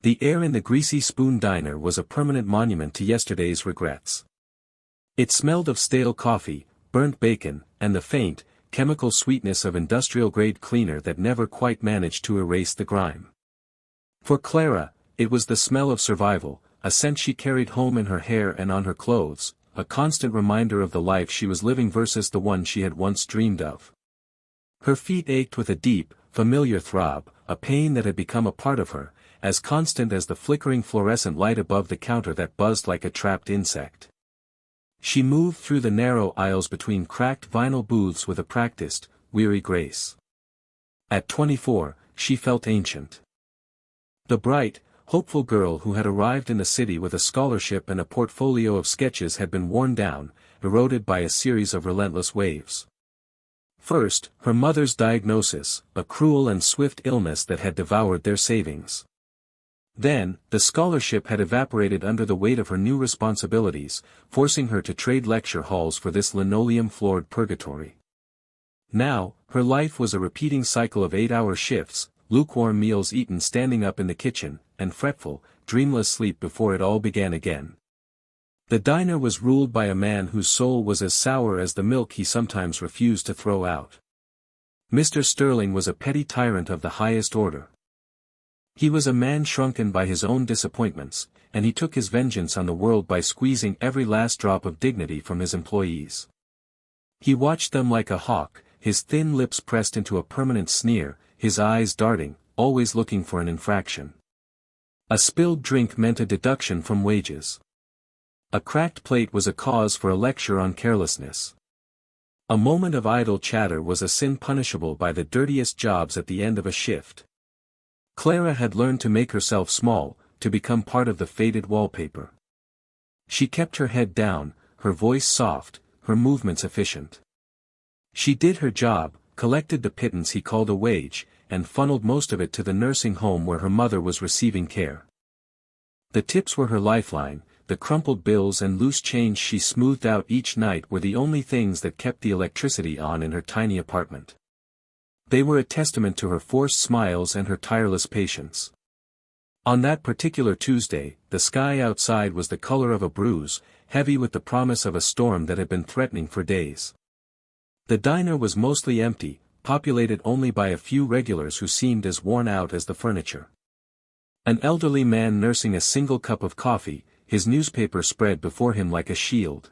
The air in the Greasy Spoon diner was a permanent monument to yesterday's regrets. It smelled of stale coffee, burnt bacon, and the faint, chemical sweetness of industrial-grade cleaner that never quite managed to erase the grime. For Clara, it was the smell of survival, a scent she carried home in her hair and on her clothes, a constant reminder of the life she was living versus the one she had once dreamed of. Her feet ached with a deep, familiar throb, a pain that had become a part of her, as constant as the flickering fluorescent light above the counter that buzzed like a trapped insect. She moved through the narrow aisles between cracked vinyl booths with a practiced, weary grace. At 24, she felt ancient. The bright, hopeful girl who had arrived in the city with a scholarship and a portfolio of sketches had been worn down, eroded by a series of relentless waves. First, her mother's diagnosis, a cruel and swift illness that had devoured their savings. Then, the scholarship had evaporated under the weight of her new responsibilities, forcing her to trade lecture halls for this linoleum-floored purgatory. Now, her life was a repeating cycle of 8-hour shifts, lukewarm meals eaten standing up in the kitchen, and fretful, dreamless sleep before it all began again. The diner was ruled by a man whose soul was as sour as the milk he sometimes refused to throw out. Mr. Sterling was a petty tyrant of the highest order. He was a man shrunken by his own disappointments, and he took his vengeance on the world by squeezing every last drop of dignity from his employees. He watched them like a hawk, his thin lips pressed into a permanent sneer, his eyes darting, always looking for an infraction. A spilled drink meant a deduction from wages. A cracked plate was a cause for a lecture on carelessness. A moment of idle chatter was a sin punishable by the dirtiest jobs at the end of a shift. Clara had learned to make herself small, to become part of the faded wallpaper. She kept her head down, her voice soft, her movements efficient. She did her job, collected the pittance he called a wage, and funneled most of it to the nursing home where her mother was receiving care. The tips were her lifeline, the crumpled bills and loose change she smoothed out each night were the only things that kept the electricity on in her tiny apartment. They were a testament to her forced smiles and her tireless patience. On that particular Tuesday, the sky outside was the color of a bruise, heavy with the promise of a storm that had been threatening for days. The diner was mostly empty, populated only by a few regulars who seemed as worn out as the furniture. An elderly man nursing a single cup of coffee, his newspaper spread before him like a shield.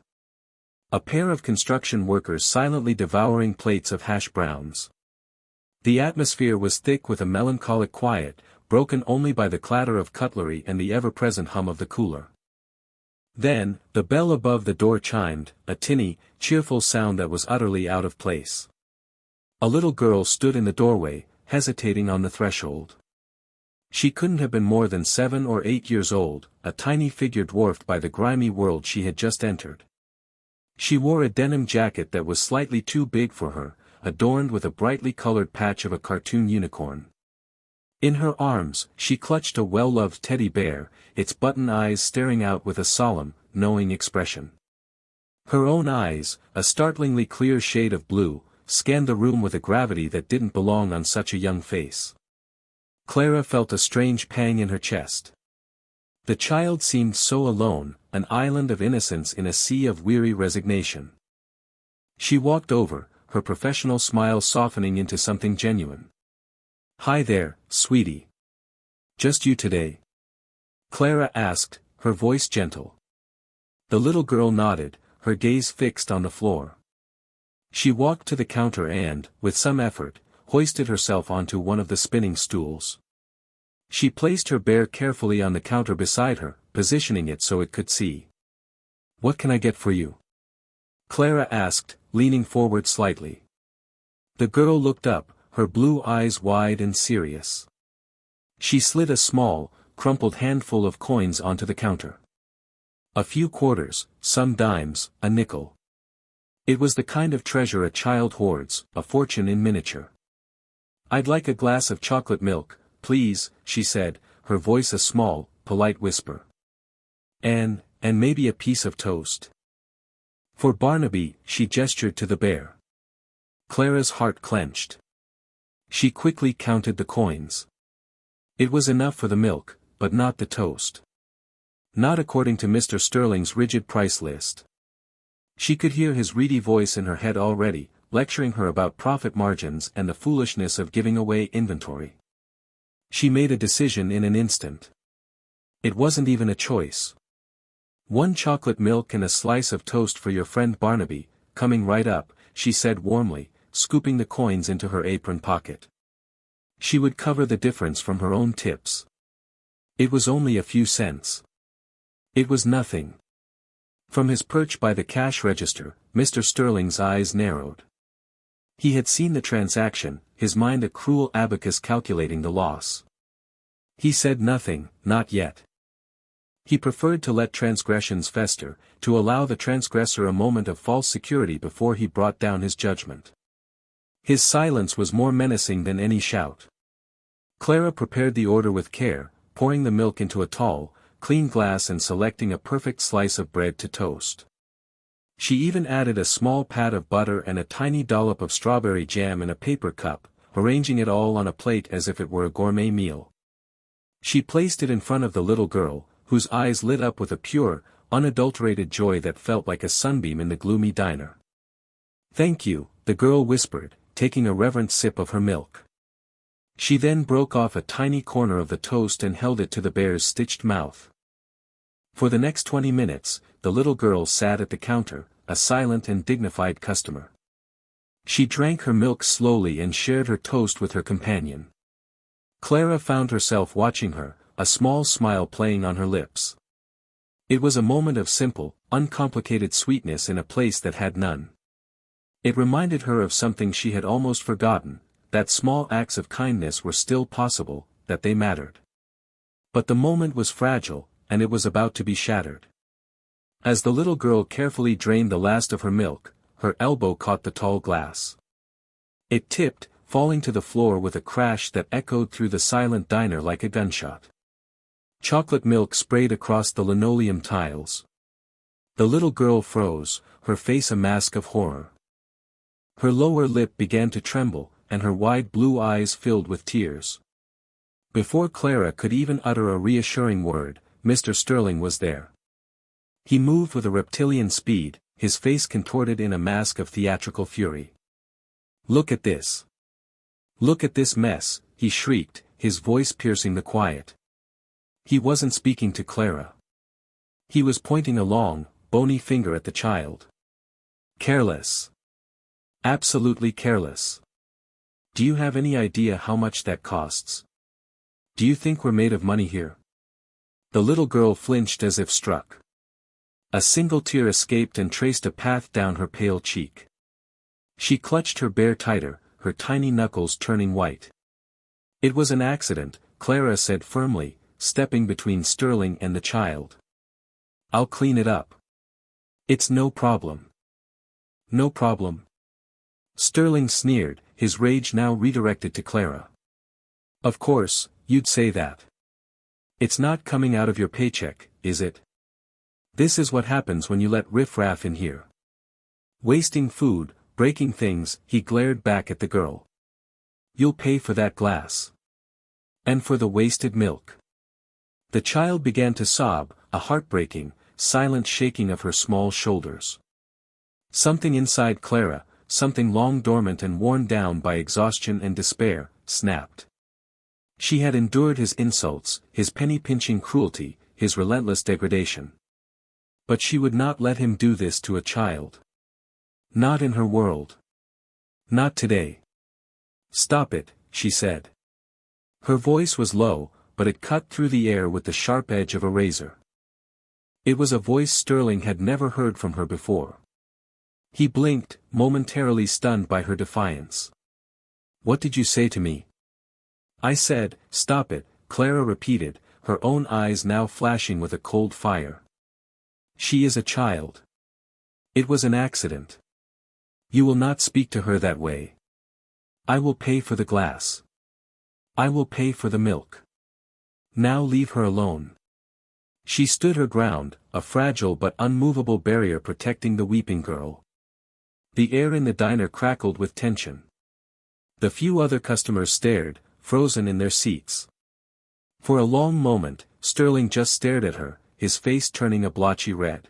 A pair of construction workers silently devouring plates of hash browns. The atmosphere was thick with a melancholic quiet, broken only by the clatter of cutlery and the ever-present hum of the cooler. Then, the bell above the door chimed, a tinny, cheerful sound that was utterly out of place. A little girl stood in the doorway, hesitating on the threshold. She couldn't have been more than 7 or 8 years old, a tiny figure dwarfed by the grimy world she had just entered. She wore a denim jacket that was slightly too big for her, adorned with a brightly colored patch of a cartoon unicorn. In her arms, she clutched a well-loved teddy bear, its button eyes staring out with a solemn, knowing expression. Her own eyes, a startlingly clear shade of blue, scanned the room with a gravity that didn't belong on such a young face. Clara felt a strange pang in her chest. The child seemed so alone, an island of innocence in a sea of weary resignation. She walked over, her professional smile softening into something genuine. "Hi there, sweetie. Just you today?" Clara asked, her voice gentle. The little girl nodded, her gaze fixed on the floor. She walked to the counter and, with some effort, hoisted herself onto one of the spinning stools. She placed her bear carefully on the counter beside her, positioning it so it could see. "What can I get for you?" Clara asked, leaning forward slightly. The girl looked up, her blue eyes wide and serious. She slid a small, crumpled handful of coins onto the counter. A few quarters, some dimes, a nickel. It was the kind of treasure a child hoards, a fortune in miniature. "I'd like a glass of chocolate milk, please," she said, her voice a small, polite whisper. And maybe a piece of toast." For Barnaby, she gestured to the bear. Clara's heart clenched. She quickly counted the coins. It was enough for the milk, but not the toast. Not according to Mr. Sterling's rigid price list. She could hear his reedy voice in her head already, lecturing her about profit margins and the foolishness of giving away inventory. She made a decision in an instant. It wasn't even a choice. 1 chocolate milk and a slice of toast for your friend Barnaby, coming right up, she said warmly, scooping the coins into her apron pocket. She would cover the difference from her own tips. It was only a few cents. It was nothing. From his perch by the cash register, Mr. Sterling's eyes narrowed. He had seen the transaction, his mind a cruel abacus calculating the loss. He said nothing, not yet. He preferred to let transgressions fester, to allow the transgressor a moment of false security before he brought down his judgment. His silence was more menacing than any shout. Clara prepared the order with care, pouring the milk into a tall, clean glass and selecting a perfect slice of bread to toast. She even added a small pat of butter and a tiny dollop of strawberry jam in a paper cup, arranging it all on a plate as if it were a gourmet meal. She placed it in front of the little girl, whose eyes lit up with a pure, unadulterated joy that felt like a sunbeam in the gloomy diner. "Thank you," the girl whispered, taking a reverent sip of her milk. She then broke off a tiny corner of the toast and held it to the bear's stitched mouth. For the next 20 minutes, the little girl sat at the counter, a silent and dignified customer. She drank her milk slowly and shared her toast with her companion. Clara found herself watching her, a small smile playing on her lips. It was a moment of simple, uncomplicated sweetness in a place that had none. It reminded her of something she had almost forgotten, that small acts of kindness were still possible, that they mattered. But the moment was fragile, and it was about to be shattered. As the little girl carefully drained the last of her milk, her elbow caught the tall glass. It tipped, falling to the floor with a crash that echoed through the silent diner like a gunshot. Chocolate milk sprayed across the linoleum tiles. The little girl froze, her face a mask of horror. Her lower lip began to tremble, and her wide blue eyes filled with tears. Before Clara could even utter a reassuring word, Mr. Sterling was there. He moved with a reptilian speed, his face contorted in a mask of theatrical fury. "Look at this. Look at this mess," he shrieked, his voice piercing the quiet. He wasn't speaking to Clara. He was pointing a long, bony finger at the child. "Careless. Absolutely careless. Do you have any idea how much that costs? Do you think we're made of money here?" The little girl flinched as if struck. A single tear escaped and traced a path down her pale cheek. She clutched her bear tighter, her tiny knuckles turning white. "It was an accident," Clara said firmly, stepping between Sterling and the child. "I'll clean it up. It's no problem." "No problem?" Sterling sneered, his rage now redirected to Clara. "Of course, you'd say that. It's not coming out of your paycheck, is it? This is what happens when you let riff-raff in here. Wasting food, breaking things," he glared back at the girl. "You'll pay for that glass. And for the wasted milk." The child began to sob, a heartbreaking, silent shaking of her small shoulders. Something inside Clara, something long dormant and worn down by exhaustion and despair, snapped. She had endured his insults, his penny-pinching cruelty, his relentless degradation. But she would not let him do this to a child. Not in her world. Not today. "Stop it," she said. Her voice was low, but it cut through the air with the sharp edge of a razor. It was a voice Sterling had never heard from her before. He blinked, momentarily stunned by her defiance. "What did you say to me?" "I said, stop it," Clara repeated, her own eyes now flashing with a cold fire. "She is a child. It was an accident. You will not speak to her that way. I will pay for the glass. I will pay for the milk. Now leave her alone." She stood her ground, a fragile but unmovable barrier protecting the weeping girl. The air in the diner crackled with tension. The few other customers stared, frozen in their seats. For a long moment, Sterling just stared at her, his face turning a blotchy red.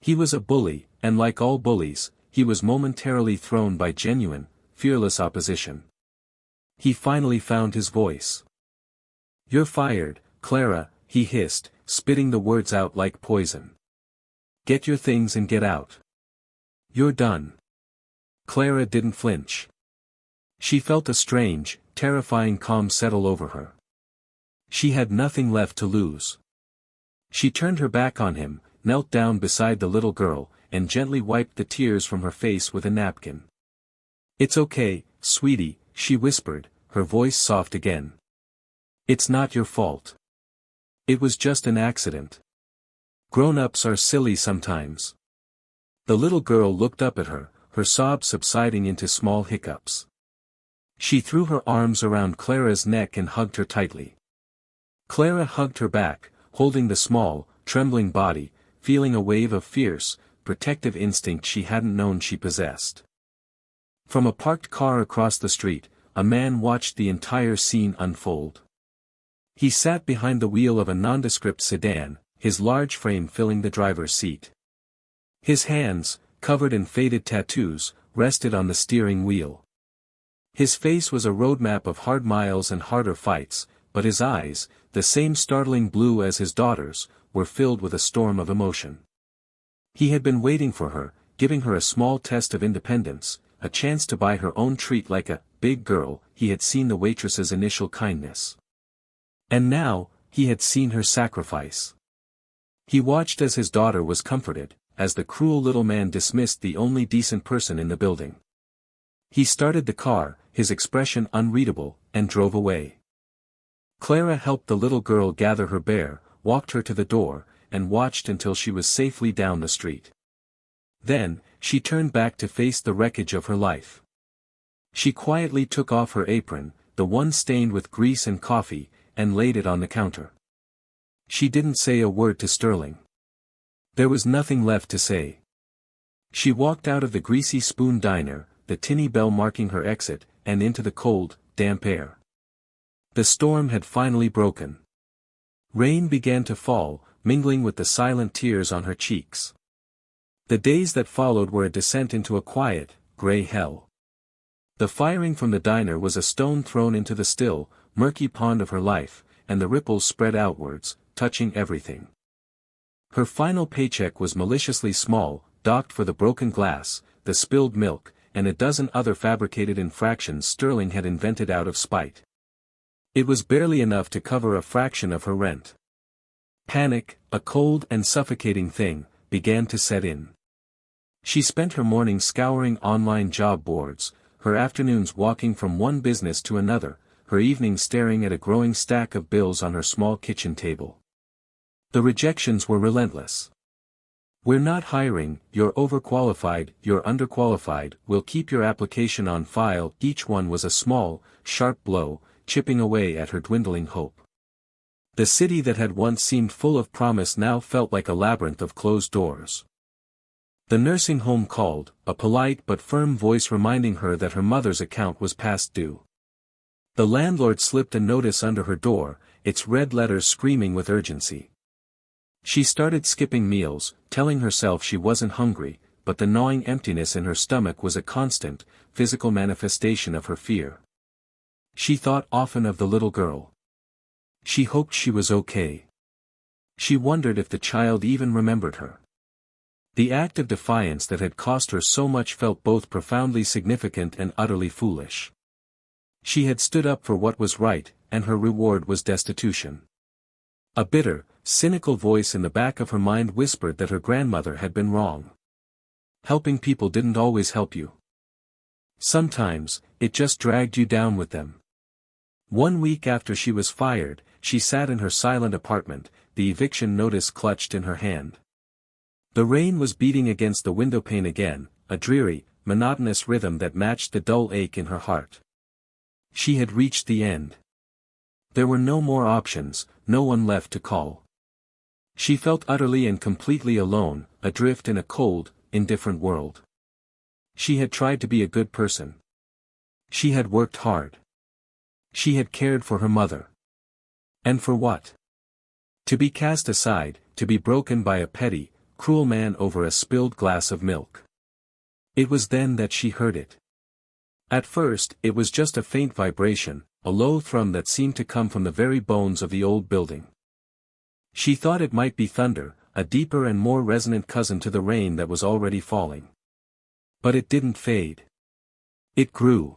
He was a bully, and like all bullies, he was momentarily thrown by genuine, fearless opposition. He finally found his voice. "You're fired, Clara," he hissed, spitting the words out like poison. "Get your things and get out. You're done." Clara didn't flinch. She felt a strange, terrifying calm settle over her. She had nothing left to lose. She turned her back on him, knelt down beside the little girl, and gently wiped the tears from her face with a napkin. "It's okay, sweetie," she whispered, her voice soft again. "It's not your fault. It was just an accident. Grown-ups are silly sometimes." The little girl looked up at her, her sobs subsiding into small hiccups. She threw her arms around Clara's neck and hugged her tightly. Clara hugged her back, holding the small, trembling body, feeling a wave of fierce, protective instinct she hadn't known she possessed. From a parked car across the street, a man watched the entire scene unfold. He sat behind the wheel of a nondescript sedan, his large frame filling the driver's seat. His hands, covered in faded tattoos, rested on the steering wheel. His face was a roadmap of hard miles and harder fights, but his eyes, the same startling blue as his daughter's, were filled with a storm of emotion. He had been waiting for her, giving her a small test of independence, a chance to buy her own treat like a big girl. He had seen the waitress's initial kindness. And now, he had seen her sacrifice. He watched as his daughter was comforted, as the cruel little man dismissed the only decent person in the building. He started the car, his expression unreadable, and drove away. Clara helped the little girl gather her bear, walked her to the door, and watched until she was safely down the street. Then, she turned back to face the wreckage of her life. She quietly took off her apron, the one stained with grease and coffee, and laid it on the counter. She didn't say a word to Sterling. There was nothing left to say. She walked out of the Greasy Spoon diner, the tinny bell marking her exit, and into the cold, damp air. The storm had finally broken. Rain began to fall, mingling with the silent tears on her cheeks. The days that followed were a descent into a quiet, gray hell. The firing from the diner was a stone thrown into the still, murky pond of her life, and the ripples spread outwards, touching everything. Her final paycheck was maliciously small, docked for the broken glass, the spilled milk, and a dozen other fabricated infractions Sterling had invented out of spite. It was barely enough to cover a fraction of her rent. Panic, a cold and suffocating thing, began to set in. She spent her mornings scouring online job boards, her afternoons walking from one business to another, her evenings staring at a growing stack of bills on her small kitchen table. The rejections were relentless. "We're not hiring, you're overqualified, you're underqualified, we'll keep your application on file." Each one was a small, sharp blow, chipping away at her dwindling hope. The city that had once seemed full of promise now felt like a labyrinth of closed doors. The nursing home called, a polite but firm voice reminding her that her mother's account was past due. The landlord slipped a notice under her door, its red letters screaming with urgency. She started skipping meals, telling herself she wasn't hungry, but the gnawing emptiness in her stomach was a constant, physical manifestation of her fear. She thought often of the little girl. She hoped she was okay. She wondered if the child even remembered her. The act of defiance that had cost her so much felt both profoundly significant and utterly foolish. She had stood up for what was right, and her reward was destitution. A bitter, cynical voice in the back of her mind whispered that her grandmother had been wrong. Helping people didn't always help you. Sometimes, it just dragged you down with them. One week after she was fired, she sat in her silent apartment, the eviction notice clutched in her hand. The rain was beating against the windowpane again, a dreary, monotonous rhythm that matched the dull ache in her heart. She had reached the end. There were no more options, no one left to call. She felt utterly and completely alone, adrift in a cold, indifferent world. She had tried to be a good person. She had worked hard. She had cared for her mother. And for what? To be cast aside, to be broken by a petty, cruel man over a spilled glass of milk. It was then that she heard it. At first, it was just a faint vibration, a low thrum that seemed to come from the very bones of the old building. She thought it might be thunder, a deeper and more resonant cousin to the rain that was already falling. But it didn't fade. It grew.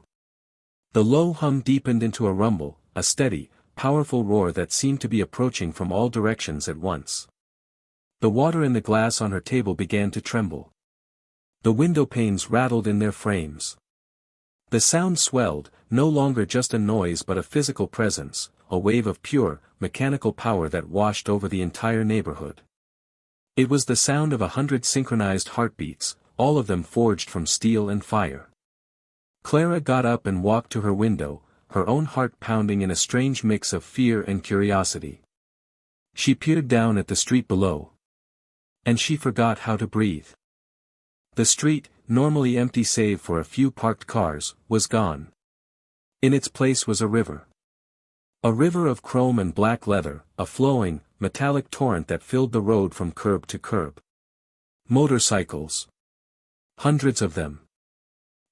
The low hum deepened into a rumble, a steady, powerful roar that seemed to be approaching from all directions at once. The water in the glass on her table began to tremble. The window panes rattled in their frames. The sound swelled, no longer just a noise but a physical presence, a wave of pure, mechanical power that washed over the entire neighborhood. It was the sound of 100 synchronized heartbeats, all of them forged from steel and fire. Clara got up and walked to her window, her own heart pounding in a strange mix of fear and curiosity. She peered down at the street below. And she forgot how to breathe. The street, normally empty save for a few parked cars, was gone. In its place was a river. A river of chrome and black leather, a flowing, metallic torrent that filled the road from curb to curb. Motorcycles. Hundreds of them.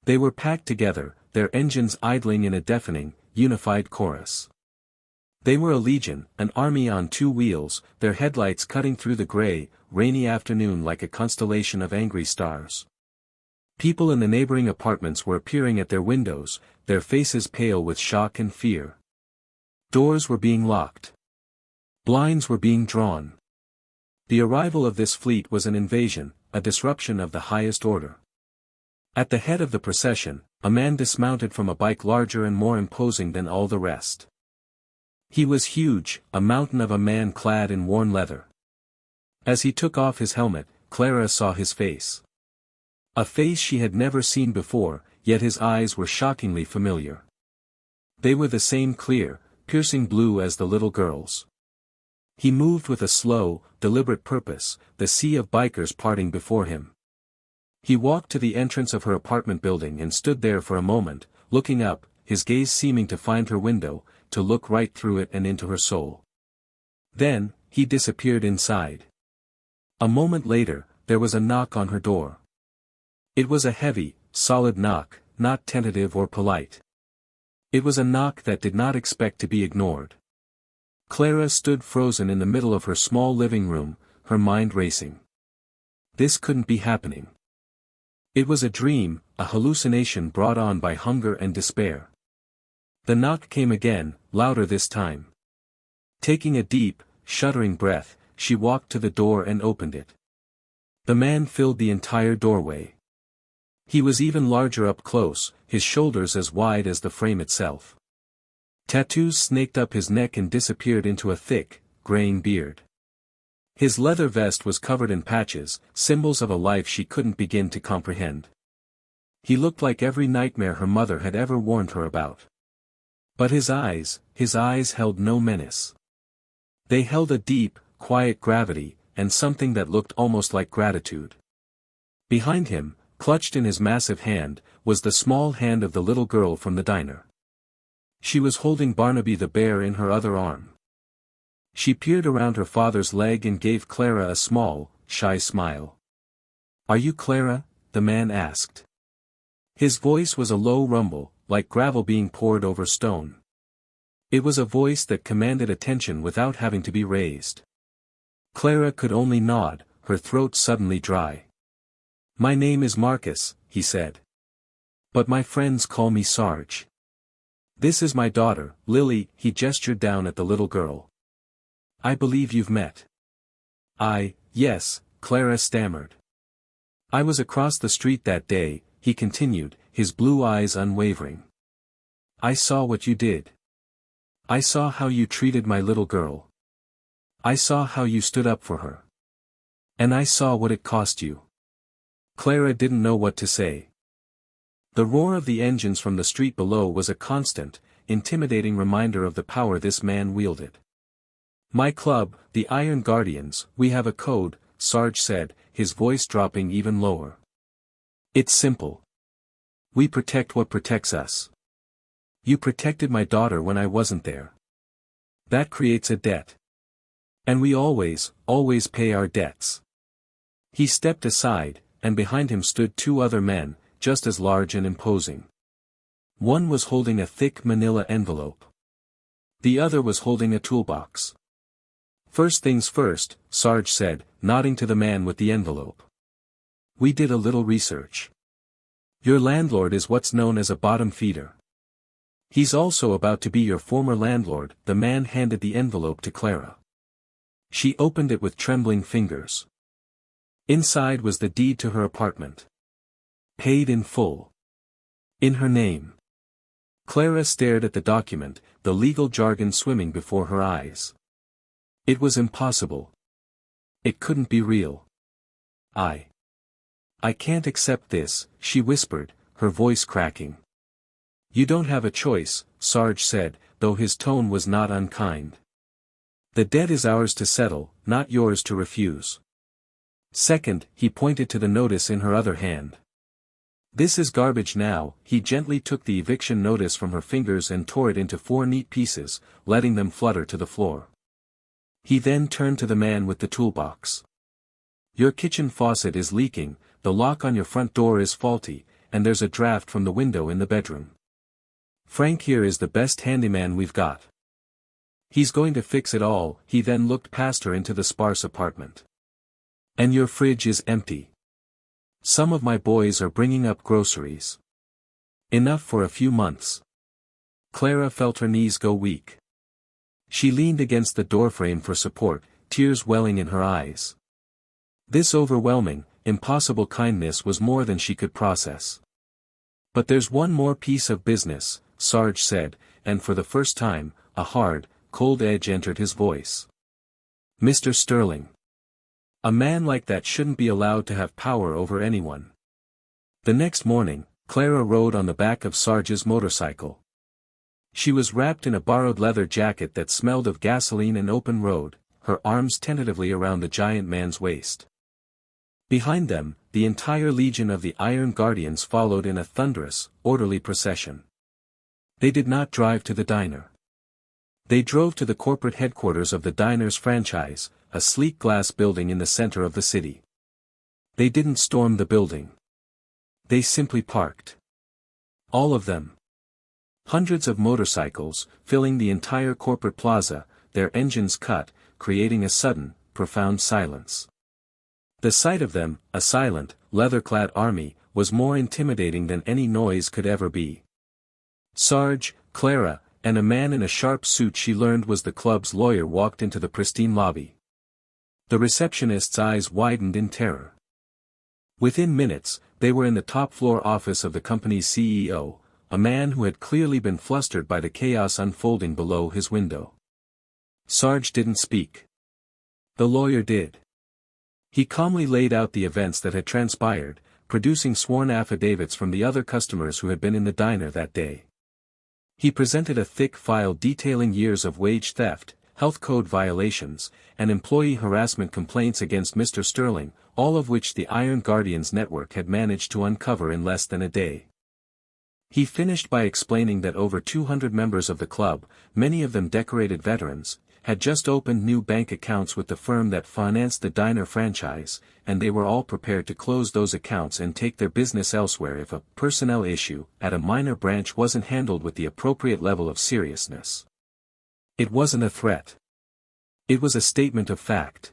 They were packed together, their engines idling in a deafening, unified chorus. They were a legion, an army on two wheels, their headlights cutting through the gray, rainy afternoon like a constellation of angry stars. People in the neighboring apartments were appearing at their windows, their faces pale with shock and fear. Doors were being locked. Blinds were being drawn. The arrival of this fleet was an invasion, a disruption of the highest order. At the head of the procession, a man dismounted from a bike larger and more imposing than all the rest. He was huge, a mountain of a man clad in worn leather. As he took off his helmet, Clara saw his face. A face she had never seen before, yet his eyes were shockingly familiar. They were the same clear, piercing blue as the little girl's. He moved with a slow, deliberate purpose, the sea of bikers parting before him. He walked to the entrance of her apartment building and stood there for a moment, looking up, his gaze seeming to find her window, to look right through it and into her soul. Then, he disappeared inside. A moment later, there was a knock on her door. It was a heavy, solid knock, not tentative or polite. It was a knock that did not expect to be ignored. Clara stood frozen in the middle of her small living room, her mind racing. This couldn't be happening. It was a dream, a hallucination brought on by hunger and despair. The knock came again, louder this time. Taking a deep, shuddering breath, she walked to the door and opened it. The man filled the entire doorway. He was even larger up close, his shoulders as wide as the frame itself. Tattoos snaked up his neck and disappeared into a thick, graying beard. His leather vest was covered in patches, symbols of a life she couldn't begin to comprehend. He looked like every nightmare her mother had ever warned her about. But his eyes held no menace. They held a deep, quiet gravity, and something that looked almost like gratitude. Behind him, clutched in his massive hand, was the small hand of the little girl from the diner. She was holding Barnaby the bear in her other arm. She peered around her father's leg and gave Clara a small, shy smile. "Are you Clara?" the man asked. His voice was a low rumble, like gravel being poured over stone. It was a voice that commanded attention without having to be raised. Clara could only nod, her throat suddenly dry. "My name is Marcus," he said. "But my friends call me Sarge. This is my daughter, Lily," he gestured down at the little girl. "I believe you've met." Yes," Clara stammered. "I was across the street that day," he continued, his blue eyes unwavering. "I saw what you did. I saw how you treated my little girl. I saw how you stood up for her. And I saw what it cost you." Clara didn't know what to say. The roar of the engines from the street below was a constant, intimidating reminder of the power this man wielded. "My club, the Iron Guardians, we have a code," Sarge said, his voice dropping even lower. "It's simple. We protect what protects us. You protected my daughter when I wasn't there. That creates a debt. And we always pay our debts. He stepped aside, and behind him stood two other men, just as large and imposing. One was holding a thick manila envelope. The other was holding a toolbox. First things first, Sarge said, nodding to the man with the envelope. We did a little research. Your landlord is what's known as a bottom feeder. He's also about to be your former landlord. The man handed the envelope to Clara. She opened it with trembling fingers. Inside was the deed to her apartment. Paid in full. In her name. Clara stared at the document, the legal jargon swimming before her eyes. It was impossible. It couldn't be real. I can't accept this, she whispered, her voice cracking. You don't have a choice, Sarge said, though his tone was not unkind. The debt is ours to settle, not yours to refuse. Second, he pointed to the notice in her other hand. This is garbage now. He gently took the eviction notice from her fingers and tore it into 4 neat pieces, letting them flutter to the floor. He then turned to the man with the toolbox. Your kitchen faucet is leaking, the lock on your front door is faulty, and there's a draft from the window in the bedroom. Frank here is the best handyman we've got. He's going to fix it all. He then looked past her into the sparse apartment. And your fridge is empty. Some of my boys are bringing up groceries. Enough for a few months. Clara felt her knees go weak. She leaned against the doorframe for support, tears welling in her eyes. This overwhelming, impossible kindness was more than she could process. But there's one more piece of business, Sarge said, and for the first time, a hard, cold edge entered his voice. Mr. Sterling. A man like that shouldn't be allowed to have power over anyone. The next morning, Clara rode on the back of Sarge's motorcycle. She was wrapped in a borrowed leather jacket that smelled of gasoline and open road, her arms tentatively around the giant man's waist. Behind them, the entire legion of the Iron Guardians followed in a thunderous, orderly procession. They did not drive to the diner. They drove to the corporate headquarters of the diner's franchise, a sleek glass building in the center of the city. They didn't storm the building. They simply parked. All of them. Hundreds of motorcycles, filling the entire corporate plaza, their engines cut, creating a sudden, profound silence. The sight of them, a silent, leather-clad army, was more intimidating than any noise could ever be. Sarge, Clara, and a man in a sharp suit she learned was the club's lawyer walked into the pristine lobby. The receptionist's eyes widened in terror. Within minutes, they were in the top-floor office of the company's CEO, a man who had clearly been flustered by the chaos unfolding below his window. Sarge didn't speak. The lawyer did. He calmly laid out the events that had transpired, producing sworn affidavits from the other customers who had been in the diner that day. He presented a thick file detailing years of wage theft, health code violations, and employee harassment complaints against Mr. Sterling, all of which the Iron Guardians network had managed to uncover in less than a day. He finished by explaining that over 200 members of the club, many of them decorated veterans, had just opened new bank accounts with the firm that financed the diner franchise, and they were all prepared to close those accounts and take their business elsewhere if a personnel issue at a minor branch wasn't handled with the appropriate level of seriousness. It wasn't a threat. It was a statement of fact.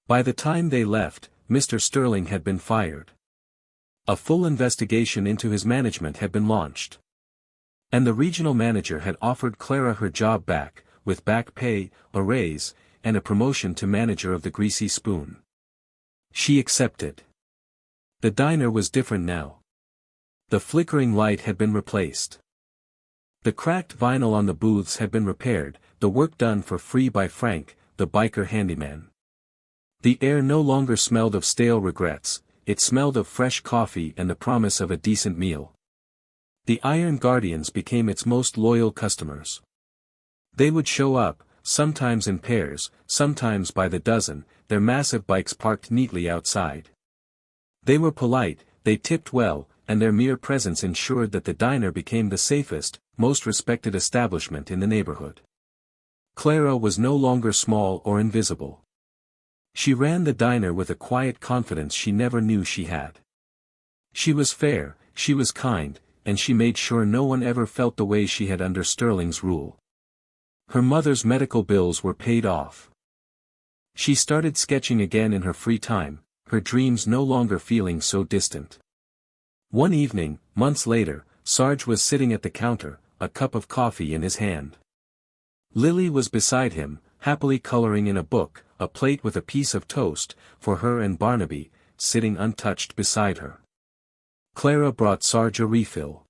By the time they left, Mr. Sterling had been fired. A full investigation into his management had been launched. And the regional manager had offered Clara her job back, with back pay, a raise, and a promotion to manager of the Greasy Spoon. She accepted. The diner was different now. The flickering light had been replaced. The cracked vinyl on the booths had been repaired, the work done for free by Frank, the biker handyman. The air no longer smelled of stale regrets, it smelled of fresh coffee and the promise of a decent meal. The Iron Guardians became its most loyal customers. They would show up, sometimes in pairs, sometimes by the dozen, their massive bikes parked neatly outside. They were polite, they tipped well, and their mere presence ensured that the diner became the safest, most respected establishment in the neighborhood. Clara was no longer small or invisible. She ran the diner with a quiet confidence she never knew she had. She was fair, she was kind, and she made sure no one ever felt the way she had under Sterling's rule. Her mother's medical bills were paid off. She started sketching again in her free time, her dreams no longer feeling so distant. One evening, months later, Sarge was sitting at the counter, a cup of coffee in his hand. Lily was beside him, happily coloring in a book, a plate with a piece of toast, for her and Barnaby, sitting untouched beside her. Clara brought Sarge a refill.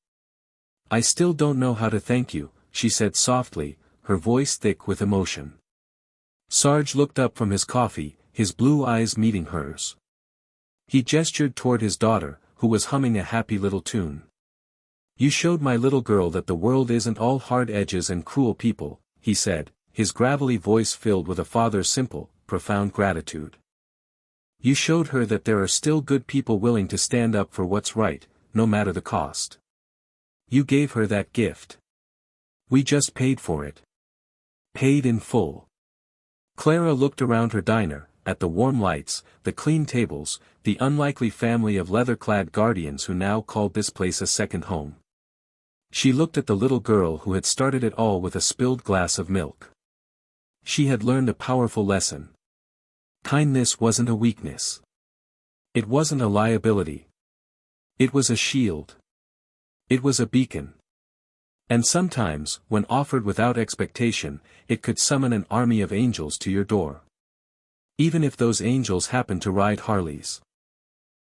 "I still don't know how to thank you," she said softly, her voice thick with emotion. Sarge looked up from his coffee, his blue eyes meeting hers. He gestured toward his daughter, who was humming a happy little tune. "You showed my little girl that the world isn't all hard edges and cruel people," he said, his gravelly voice filled with a father's simple, profound gratitude. "You showed her that there are still good people willing to stand up for what's right, no matter the cost. You gave her that gift. We just paid for it. Paid in full." Clara looked around her diner, at the warm lights, the clean tables, the unlikely family of leather-clad guardians who now called this place a second home. She looked at the little girl who had started it all with a spilled glass of milk. She had learned a powerful lesson. Kindness wasn't a weakness. It wasn't a liability. It was a shield. It was a beacon. And sometimes, when offered without expectation, it could summon an army of angels to your door. Even if those angels happened to ride Harleys.